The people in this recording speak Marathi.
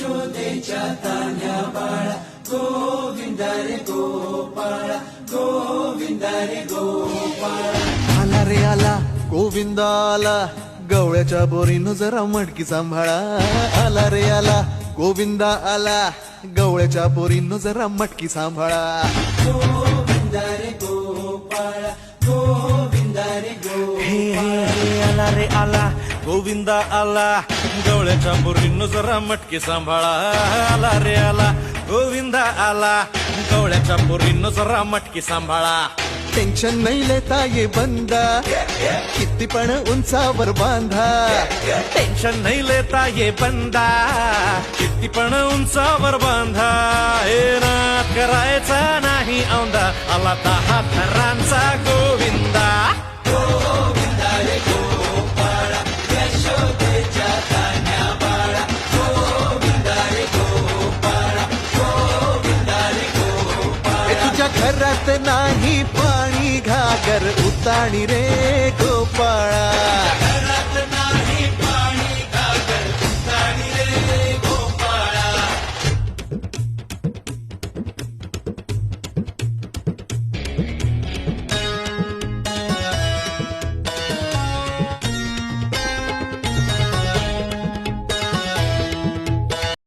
यशोदेच्या तान्ह्या बाळा गोविंदा रे गोपाळा गोविंदा रे गोपाळा. आला रे आला गोविंदा आला गवळ्याच्या बोरीनं जरा मटकी सांभाळा. आला रे आला गोविंदा आला गवळ्याच्या बोरीनं जरा मटकी सांभाळा. गोविंदा रे गोपाळा गोविंदा रे गोपाळा. आला रे आला गोविंदा आला गवळ्याच्या बोरीनं जरा मटकी सांभाळा. आला रे आला गोविंदा आला गवळ्याच्या बोरीनं जरा मटकी सांभाळा. टेन्शन नाही लेता ये बंदा किती पण उंचावर बांधा. टेन्शन नाही लेता ये बंदा किती पण उंचावर बांधा. हे नाद करायचा नाही औंदा आला 10 थरांचा गोविंदा. गोविंदा रे गोपाळा यशोदेच्या तान्ह्या बाळा गोविंदा रे गोपाळा गोविंदा रे गोपाळा. तुझ्या घरात नाही पाणी घागर उताणी रे.